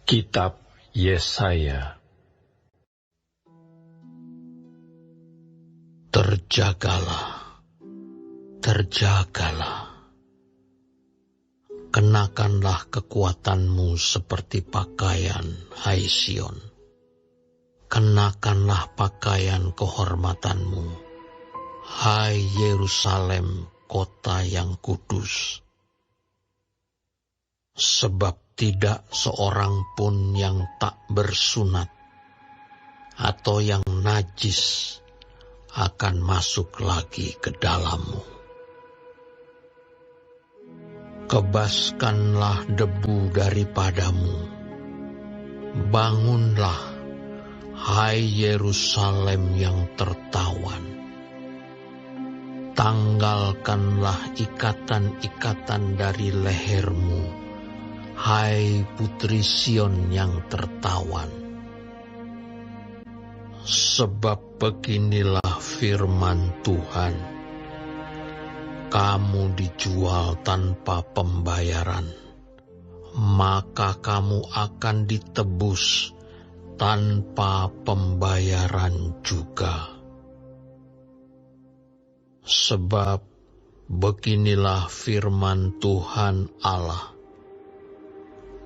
Kitab Yesaya. Terjagalah, terjagalah. Kenakanlah kekuatanmu seperti pakaian, hai Sion. Kenakanlah pakaian kehormatanmu, hai Yerusalem, kota yang kudus. Sebab tidak seorang pun yang tak bersunat atau yang najis akan masuk lagi ke dalammu. Kebaskanlah debu daripadamu. Bangunlah, hai Yerusalem yang tertawan. Tanggalkanlah ikatan-ikatan dari lehermu, hai putri Sion yang tertawan. Sebab beginilah firman Tuhan, kamu dijual tanpa pembayaran, maka kamu akan ditebus tanpa pembayaran juga. Sebab beginilah firman Tuhan Allah,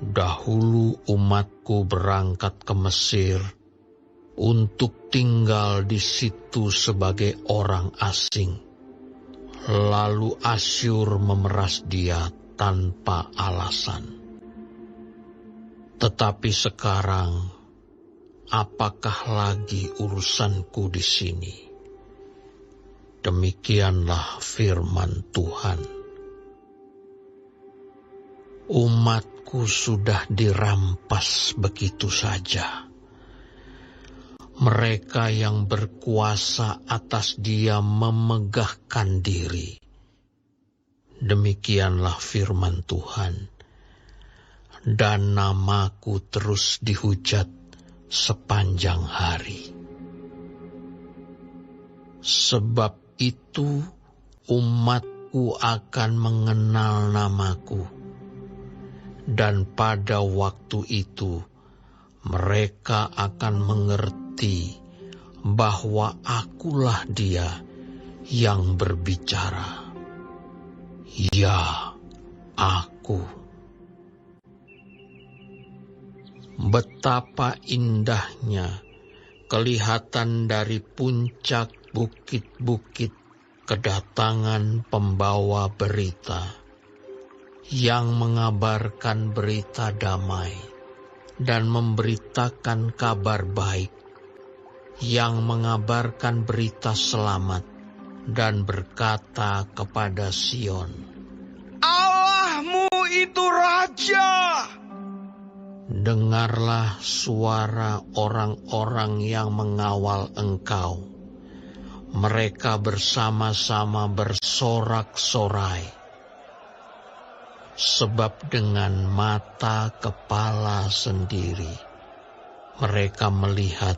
dahulu umatku berangkat ke Mesir untuk tinggal di situ sebagai orang asing. Lalu Asyur memeras dia tanpa alasan. Tetapi sekarang, apakah lagi urusanku di sini? Demikianlah firman Tuhan. Umatku sudah dirampas begitu saja. Mereka yang berkuasa atas dia memegahkan diri. Demikianlah firman Tuhan. Dan namaku terus dihujat sepanjang hari. Sebab itu umatku akan mengenal namaku. Dan pada waktu itu mereka akan mengerti bahwa akulah dia yang berbicara. Ya, aku. Betapa indahnya kelihatan dari puncak bukit-bukit kedatangan pembawa berita yang mengabarkan berita damai dan memberitakan kabar baik, yang mengabarkan berita selamat dan berkata kepada Sion, Allahmu itu Raja. dengarlah suara orang-orang yang mengawal engkau. Mereka bersama-sama bersorak-sorai. Sebab dengan mata kepala sendiri mereka melihat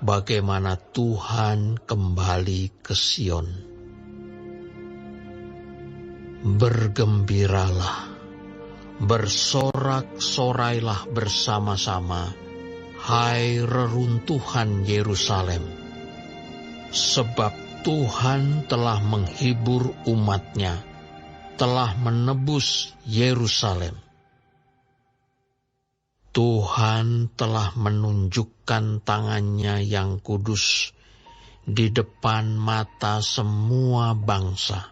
bagaimana Tuhan kembali ke Sion. Bergembiralah, bersorak-sorailah bersama-sama, hai reruntuhan Yerusalem. Sebab Tuhan telah menghibur umat-Nya, telah menebus Yerusalem. Tuhan telah menunjukkan tangannya yang kudus di depan mata semua bangsa.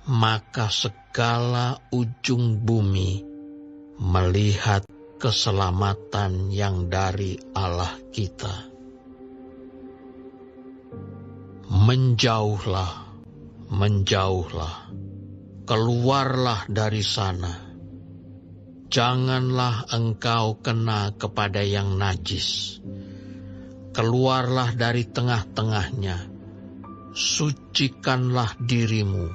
Maka segala ujung bumi melihat keselamatan yang dari Allah kita. Menjauhlah, menjauhlah. Keluarlah dari sana. Janganlah engkau kena kepada yang najis. Keluarlah dari tengah-tengahnya. Sucikanlah dirimu,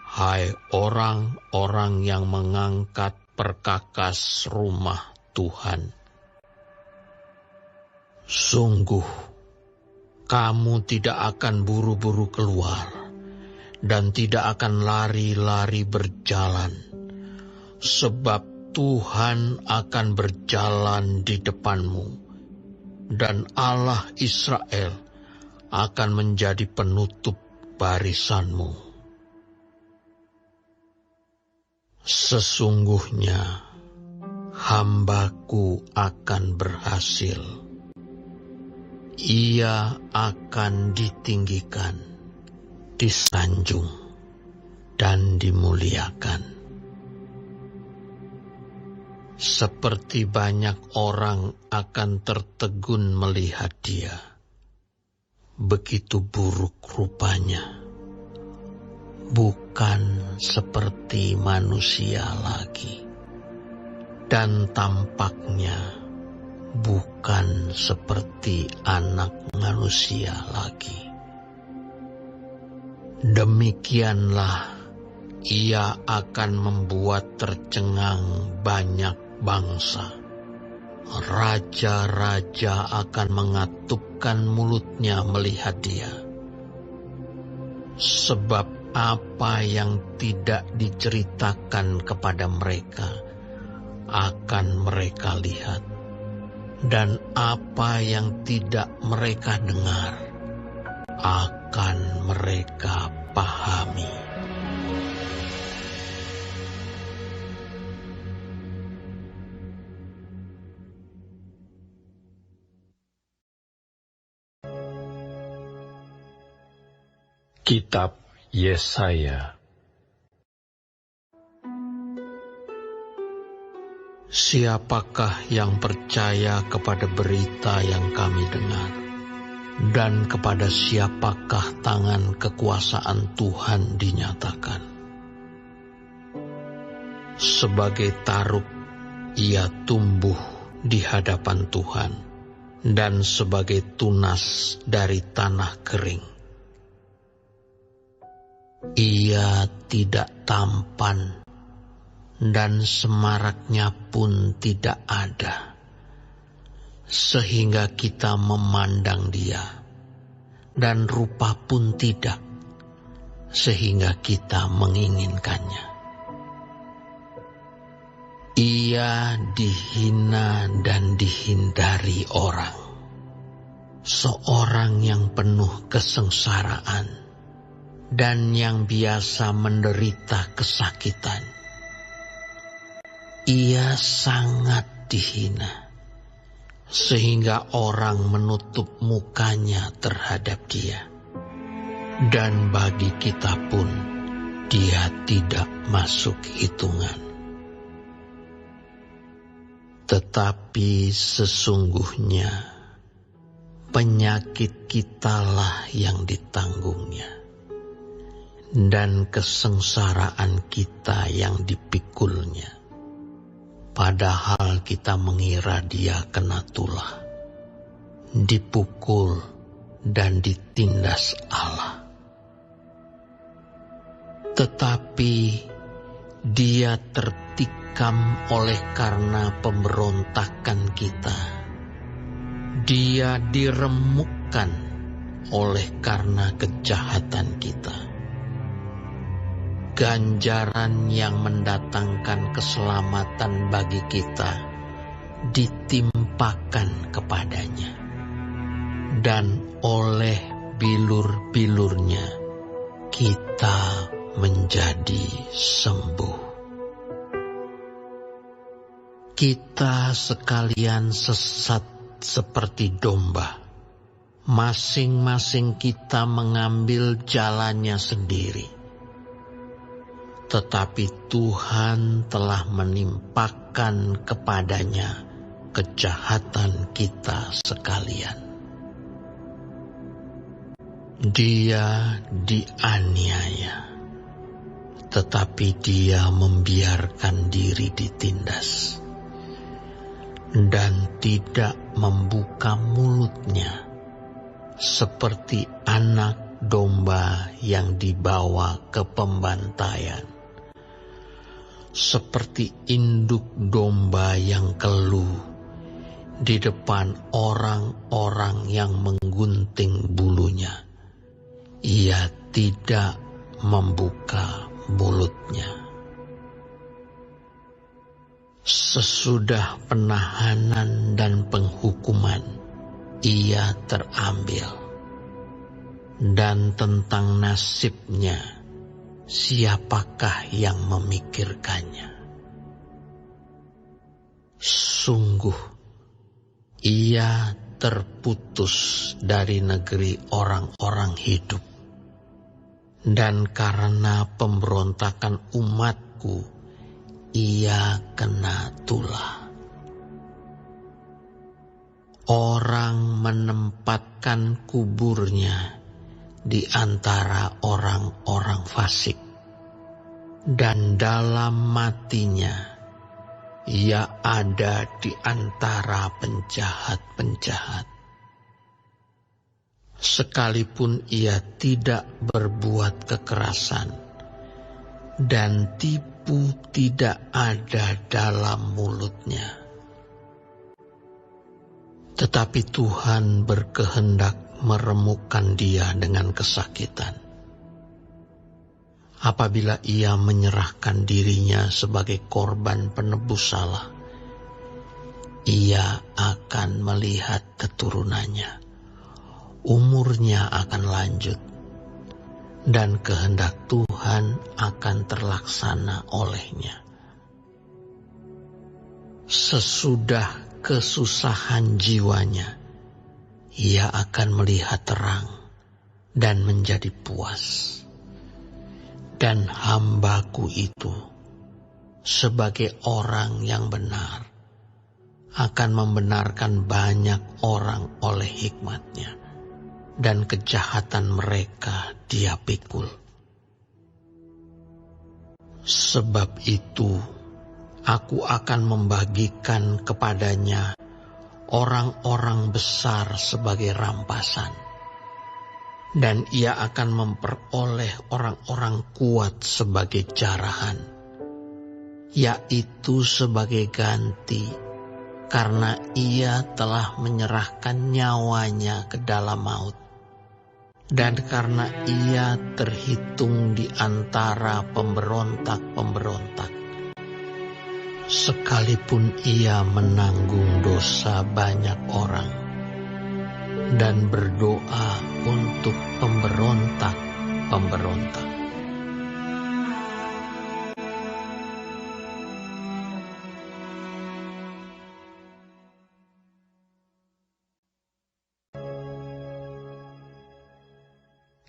hai orang-orang yang mengangkat perkakas rumah Tuhan. Sungguh, kamu tidak akan buru-buru keluar dan tidak akan lari-lari berjalan, sebab Tuhan akan berjalan di depanmu, dan Allah Israel akan menjadi penutup barisanmu. Sesungguhnya hamba-Ku akan berhasil. Ia akan ditinggikan, disanjung, dan dimuliakan. Seperti banyak orang akan tertegun melihat dia, begitu buruk rupanya, bukan seperti manusia lagi, dan tampaknya bukan seperti anak manusia lagi. Demikianlah ia akan membuat tercengang banyak bangsa. Raja-raja akan mengatupkan mulutnya melihat dia. Sebab apa yang tidak diceritakan kepada mereka akan mereka lihat, dan apa yang tidak mereka dengar akan mereka pahami. Kitab Yesaya. Siapakah yang percaya kepada berita yang kami dengar? Dan kepada siapakah tangan kekuasaan Tuhan dinyatakan? Sebagai taruk, ia tumbuh di hadapan Tuhan, dan sebagai tunas dari tanah kering. Ia tidak tampan, dan semaraknya pun tidak ada, sehingga kita memandang dia, dan rupa pun tidak, sehingga kita menginginkannya. Ia dihina dan dihindari orang, seorang yang penuh kesengsaraan, dan yang biasa menderita kesakitan. Ia sangat dihina, sehingga orang menutup mukanya terhadap dia. Dan bagi kita pun, dia tidak masuk hitungan. Tetapi sesungguhnya, penyakit kitalah yang ditanggungnya, dan kesengsaraan kita yang dipikulnya. Padahal kita mengira dia kena tulah, dipukul dan ditindas Allah. Tetapi dia tertikam oleh karena pemberontakan kita. Dia diremukkan oleh karena kejahatan kita. Ganjaran yang mendatangkan keselamatan bagi kita ditimpakan kepadanya, dan oleh bilur-bilurnya kita menjadi sembuh. Kita sekalian sesat seperti domba, masing-masing kita mengambil jalannya sendiri. Tetapi Tuhan telah menimpakan kepadanya kejahatan kita sekalian. Dia dianiaya, tetapi dia membiarkan diri ditindas, dan tidak membuka mulutnya, seperti anak domba yang dibawa ke pembantaian, seperti induk domba yang keluh di depan orang-orang yang menggunting bulunya. Ia tidak membuka mulutnya. Sesudah penahanan dan penghukuman, ia terambil. Dan tentang nasibnya, siapakah yang memikirkannya? Sungguh, ia terputus dari negeri orang-orang hidup. Dan karena pemberontakan umatku, ia kena tulah. Orang menempatkan kuburnya di antara orang-orang fasik, dan dalam matinya ia ada di antara penjahat-penjahat. Sekalipun ia tidak berbuat kekerasan, dan tipu tidak ada dalam mulutnya. Tetapi Tuhan berkehendak meremukkan dia dengan kesakitan. Apabila ia menyerahkan dirinya sebagai korban penebus salah, ia akan melihat keturunannya. Umurnya akan lanjut, dan kehendak Tuhan akan terlaksana olehnya. Sesudah kesusahan jiwanya, ia akan melihat terang dan menjadi puas. Dan hambaku itu, sebagai orang yang benar, akan membenarkan banyak orang oleh hikmatnya, dan kejahatan mereka dia pikul. Sebab itu, aku akan membagikan kepadanya orang-orang besar sebagai rampasan, dan ia akan memperoleh orang-orang kuat sebagai jarahan, yaitu sebagai ganti, karena ia telah menyerahkan nyawanya ke dalam maut, dan karena ia terhitung di antara pemberontak-pemberontak. Sekalipun ia menanggung dosa banyak orang dan berdoa untuk pemberontak-pemberontak.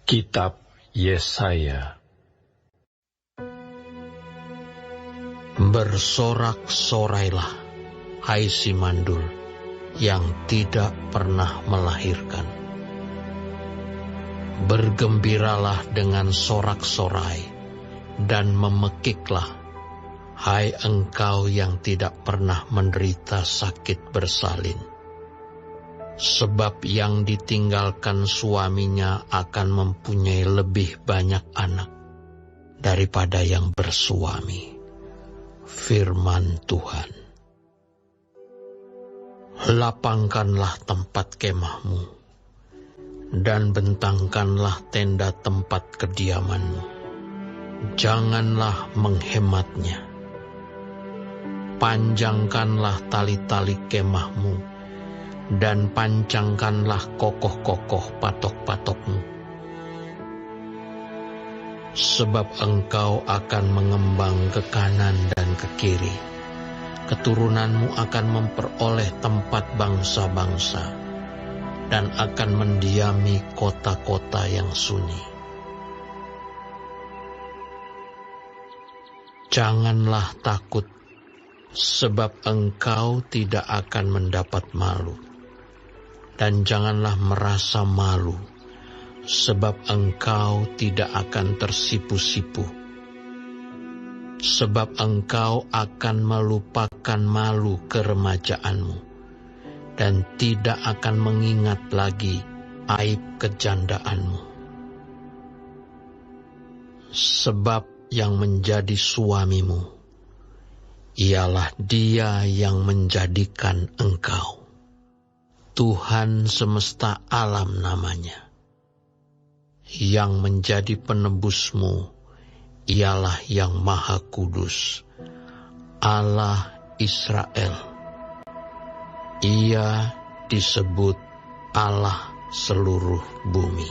Kitab Yesaya. Bersorak-sorailah, hai si mandul yang tidak pernah melahirkan. Bergembiralah dengan sorak-sorai dan memekiklah, hai engkau yang tidak pernah menderita sakit bersalin. Sebab yang ditinggalkan suaminya akan mempunyai lebih banyak anak daripada yang bersuami. Firman Tuhan. Lapangkanlah tempat kemahmu, dan bentangkanlah tenda tempat kediamanmu. Janganlah menghematnya. Panjangkanlah tali-tali kemahmu, dan pancangkanlah kokoh-kokoh patok-patokmu. Sebab engkau akan mengembang ke kanan dan ke kiri. Keturunanmu akan memperoleh tempat bangsa-bangsa, dan akan mendiami kota-kota yang sunyi. Janganlah takut, sebab engkau tidak akan mendapat malu. Dan janganlah merasa malu, sebab engkau tidak akan tersipu-sipu. Sebab engkau akan melupakan malu keremajaanmu, dan tidak akan mengingat lagi aib kejandaanmu. Sebab yang menjadi suamimu, ialah Dia yang menjadikan engkau. Tuhan semesta alam namanya. Yang menjadi penebusmu ialah yang Maha Kudus, Allah Israel. Ia disebut Allah seluruh bumi.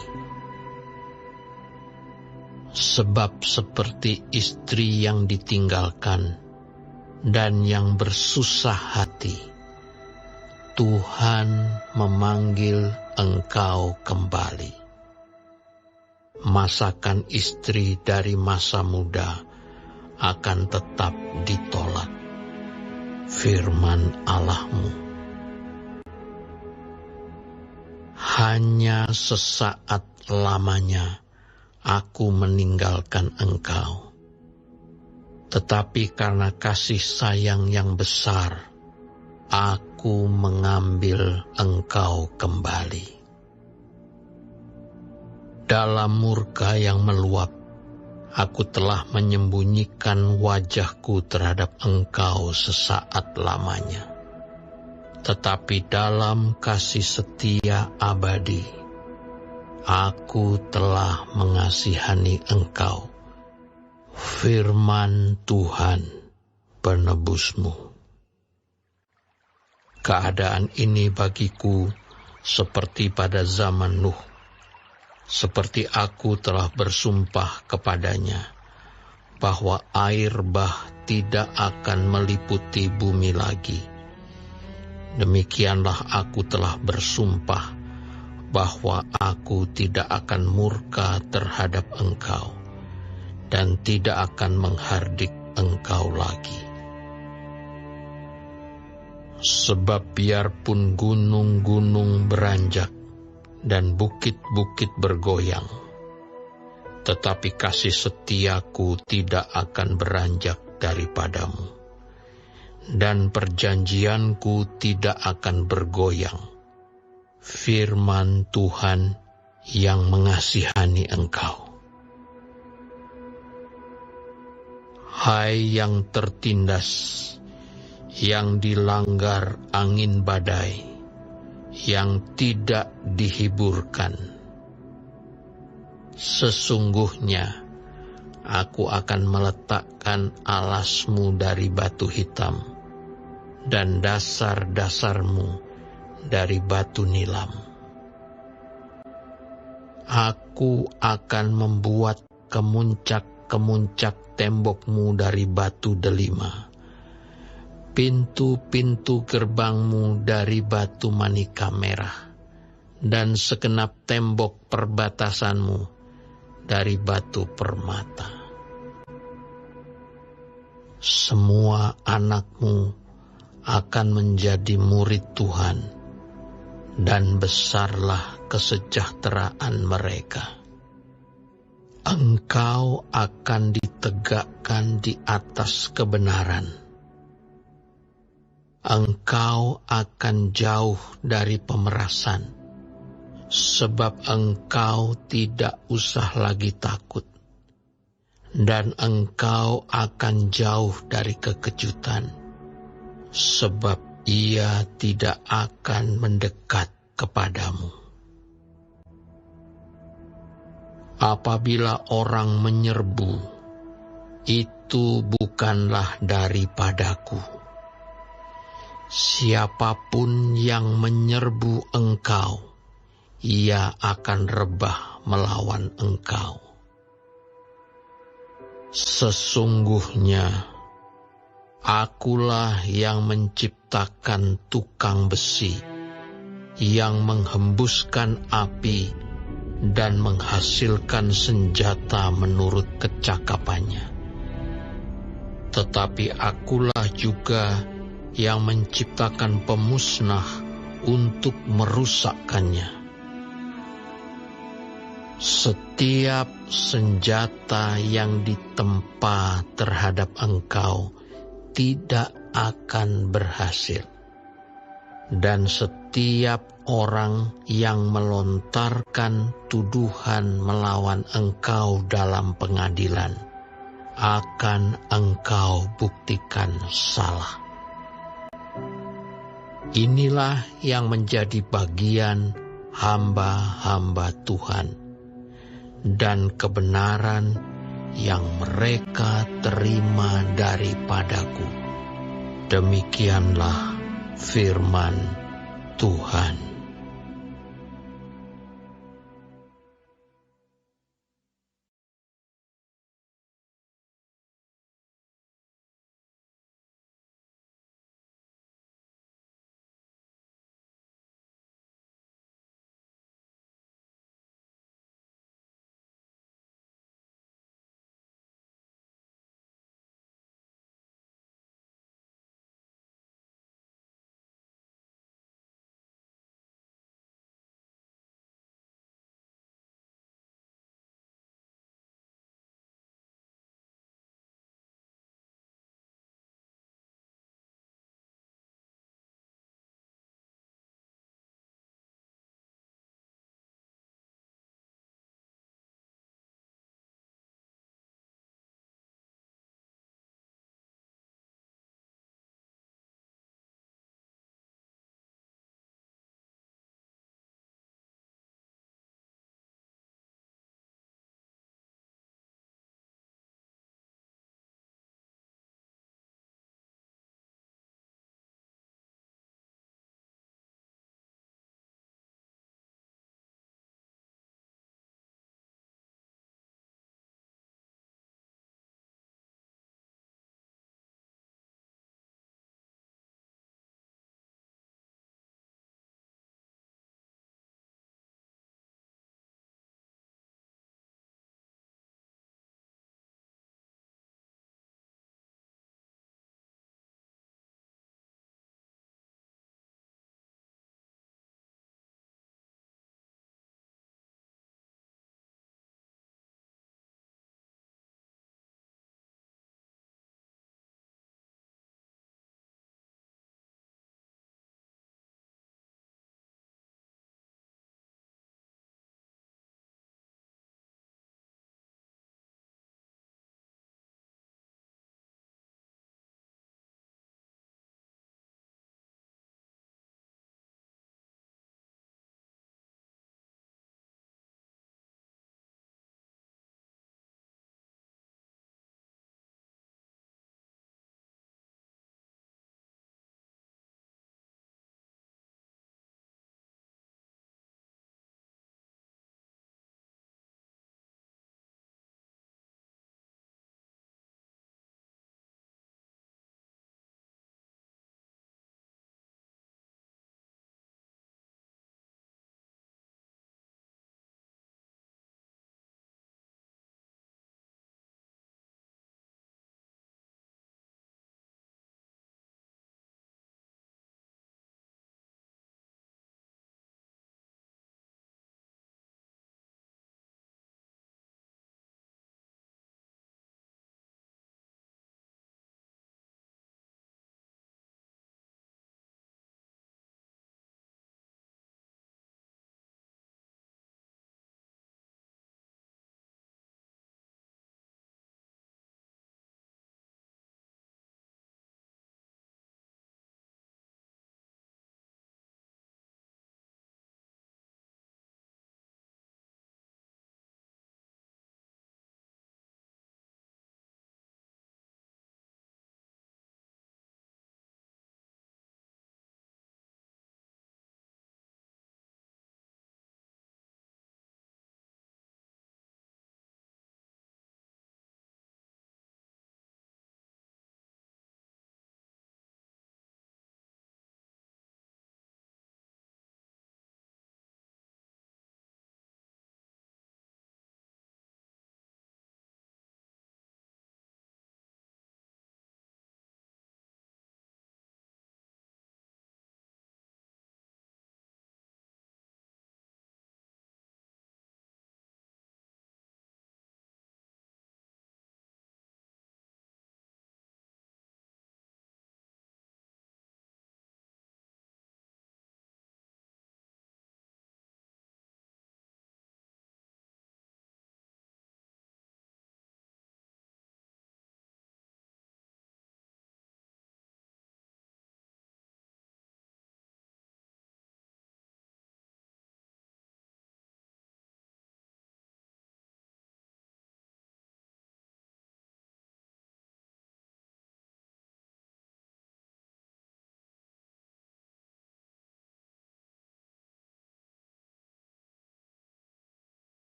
Sebab seperti istri yang ditinggalkan dan yang bersusah hati, Tuhan memanggil engkau kembali. Masakan istri dari masa muda akan tetap ditolak. Firman Allahmu. Hanya sesaat lamanya aku meninggalkan engkau. Tetapi karena kasih sayang yang besar, aku mengambil engkau kembali. Dalam murka yang meluap, aku telah menyembunyikan wajahku terhadap engkau sesaat lamanya. Tetapi dalam kasih setia abadi, aku telah mengasihani engkau. Firman Tuhan penebusmu. Keadaan ini bagiku seperti pada zaman Nuh. Seperti aku telah bersumpah kepadanya, bahwa air bah tidak akan meliputi bumi lagi. Demikianlah aku telah bersumpah, bahwa aku tidak akan murka terhadap engkau, dan tidak akan menghardik engkau lagi. Sebab biarpun gunung-gunung beranjak, dan bukit-bukit bergoyang, tetapi kasih setiaku tidak akan beranjak daripadamu, dan perjanjianku tidak akan bergoyang. Firman Tuhan yang mengasihani engkau. Hai yang tertindas, yang dilanggar angin badai, yang tidak dihiburkan. Sesungguhnya aku akan meletakkan alasmu dari batu hitam, dan dasar-dasarmu dari batu nilam. Aku akan membuat kemuncak-kemuncak tembokmu dari batu delima, pintu-pintu gerbangmu dari batu manika merah, dan segenap tembok perbatasanmu dari batu permata. Semua anakmu akan menjadi murid Tuhan, dan besarlah kesejahteraan mereka. Engkau akan ditegakkan di atas kebenaran. Engkau akan jauh dari pemerasan, sebab engkau tidak usah lagi takut, dan engkau akan jauh dari kekejutan, sebab ia tidak akan mendekat kepadamu. Apabila orang menyerbu, itu bukanlah daripadaku. Siapapun yang menyerbu engkau, ia akan rebah melawan engkau. Sesungguhnya, akulah yang menciptakan tukang besi, yang menghembuskan api dan menghasilkan senjata menurut kecakapannya. Tetapi akulah juga yang menciptakan pemusnah untuk merusakkannya. Setiap senjata yang ditempa terhadap engkau tidak akan berhasil, dan setiap orang yang melontarkan tuduhan melawan engkau dalam pengadilan akan engkau buktikan salah. Inilah yang menjadi bagian hamba-hamba Tuhan, dan kebenaran yang mereka terima daripadaku, Demikianlah firman Tuhan.